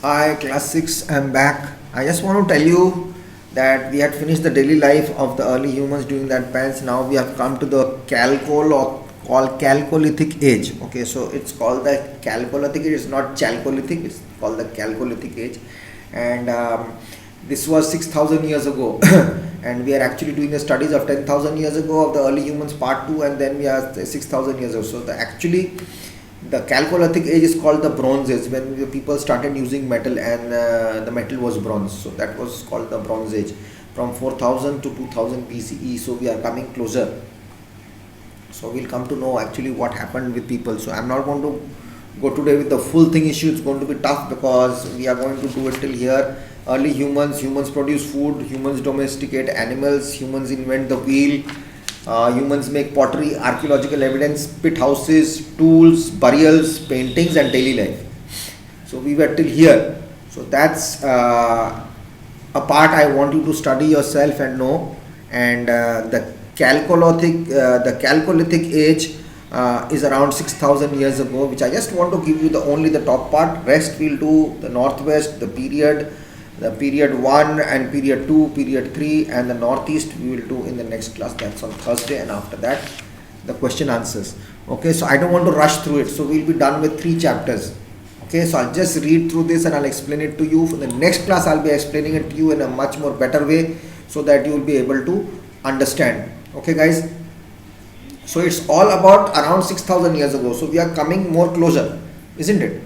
Hi, class 6, I'm back. I just want to tell you that we had finished the daily life of the early humans during that past. Now we have come to the Chalcol or called Chalcolithic age. Okay, so it's called the Chalcolithic age, it's not Chalcolithic, it's called the Chalcolithic age. And this was 6,000 years ago. And we are actually doing the studies of 10,000 years ago of the early humans part 2, and then we are 6,000 years ago. So the Chalcolithic age is called the Bronze Age, when the people started using metal, and the metal was bronze. So that was called the Bronze Age, from 4000 to 2000 BCE. So we are coming closer. So we'll come to know actually what happened with people. So I'm not going to go today with the full thing issue. It's going to be tough because we are going to do it till here. Early humans produce food, humans domesticate animals, humans invent the wheel, humans make pottery, archaeological evidence, pit houses, tools, burials, paintings, and daily life. So we were till here. So that's a part I want you to study yourself and know. And the Chalcolithic age is around 6,000 years ago, which I just want to give you the only the top part. Rest we'll do the northwest, the period 1 and period 2, period 3, and the northeast we will do in the next class. That's on Thursday, and after that the question answers. Okay, so I don't want to rush through it, so we'll be done with 3 chapters. Okay, so I'll just read through this and I'll explain it to you. For the next class I'll be explaining it to you in a much more better way, so that you will be able to understand. Okay guys, so it's all about around 6,000 years ago. So we are coming more closer, isn't it?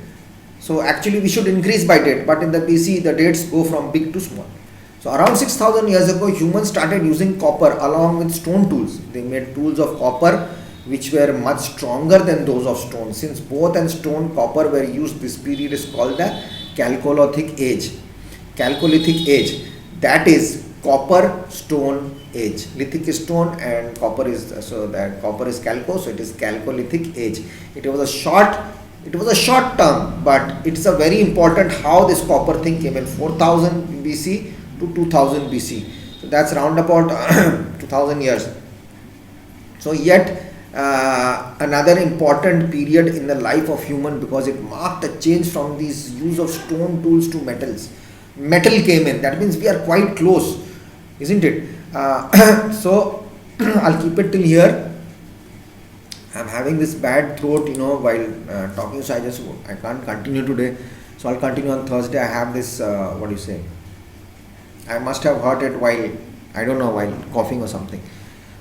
So actually we should increase by date, but in the BC the dates go from big to small. So around 6,000 years ago, humans started using copper along with stone tools. They made tools of copper which were much stronger than those of stone. Since both and stone copper were used, this period is called the Chalcolithic age. Chalcolithic age, that is copper stone age. Lithic is stone and copper is, so that copper is chalco, so it is Chalcolithic age. It was a short term, but it's a very important how this copper thing came in 4000 BC to 2000 BC. So that's round about 2000 years. So yet another important period in the life of human, because it marked a change from these use of stone tools to metals. Metal came in. That means we are quite close, isn't it? So I'll keep it till here. I'm having this bad throat, while talking, so I can't continue today. So I'll continue on Thursday. I have this, what do you say? I must have heard it while, I don't know, while coughing or something.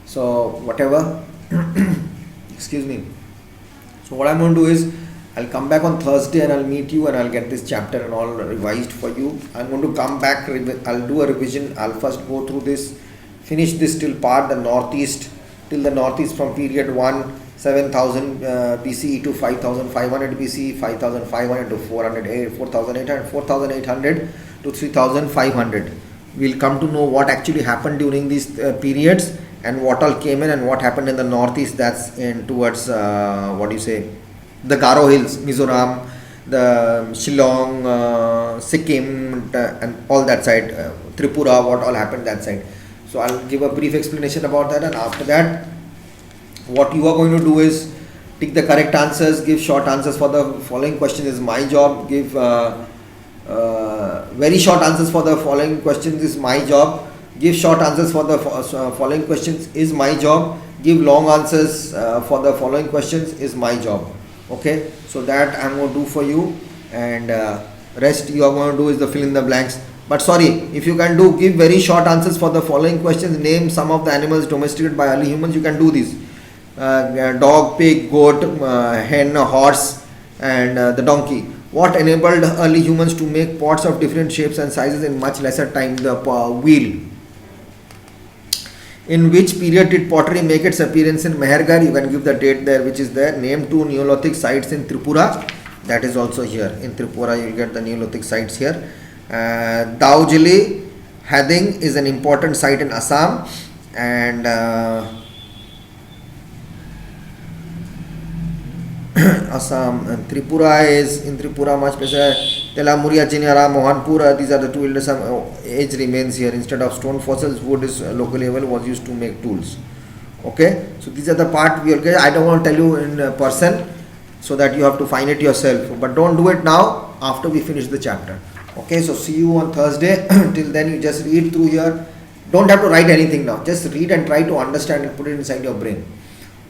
So whatever, excuse me. So what I'm going to do is, I'll come back on Thursday and I'll meet you and I'll get this chapter and all revised for you. I'm going to come back, I'll do a revision. I'll first go through this, finish this till the northeast from period 1. 7000 BCE to 5500 BCE, 5500 to 4800 to 3500. We'll come to know what actually happened during these periods and what all came in and what happened in the northeast. That's in towards the Garo Hills, Mizoram, the Shillong, Sikkim, and all that side, Tripura, what all happened that side. So I'll give a brief explanation about that, and after that, what you are going to do is tick the correct answers, give short answers for the following question is my job, give very short answers for the following questions is my job, give short answers for the following questions is my job, give long answers for the following questions is my job. Okay, so that I'm going to do for you, and rest you are going to do is the fill in the blanks. But sorry, if you can give very short answers for the following questions, name some of the animals domesticated by early humans, you can do this. Dog, pig, goat, hen, horse, and the donkey. What enabled early humans to make pots of different shapes and sizes in much lesser time? The wheel. In which period did pottery make its appearance in Mehergarh? You can give the date there, which is there. Name 2 Neolithic sites in Tripura. That is also here. In Tripura, you will get the Neolithic sites here. Daujili Hading is an important site in Assam, and Assam, and Tripura is in Tripura much places. Telamuria, Chinyara, Mohanpur, these are the two eldest age remains here. Instead of stone fossils, wood is locally available, was used to make tools. Okay, so these are the part we will get. I don't want to tell you in person, so that you have to find it yourself. But don't do it now. after we finish the chapter. Okay, so see you on Thursday. Till then, you just read through here. Don't have to write anything now. Just read and try to understand and put it inside your brain.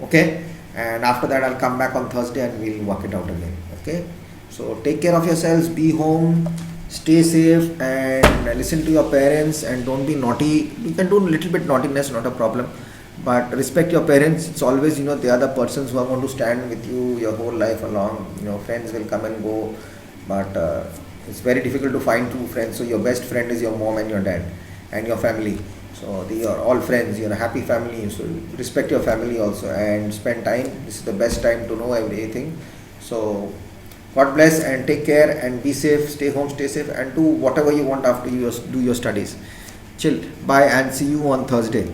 Okay, and after that, I'll come back on Thursday and we'll work it out again. Okay, so take care of yourselves. Be home. Stay safe and listen to your parents and don't be naughty. You can do a little bit naughtiness, not a problem, but respect your parents. It's always, they are the persons who are going to stand with you your whole life along. Friends will come and go, but it's very difficult to find true friends. So your best friend is your mom and your dad and your family. So they are all friends. You're a happy family, so respect your family also and spend time. This is the best time to know everything. So God bless and take care and be safe. Stay home, stay safe, and do whatever you want after you do your studies. Chill. Bye and see you on Thursday.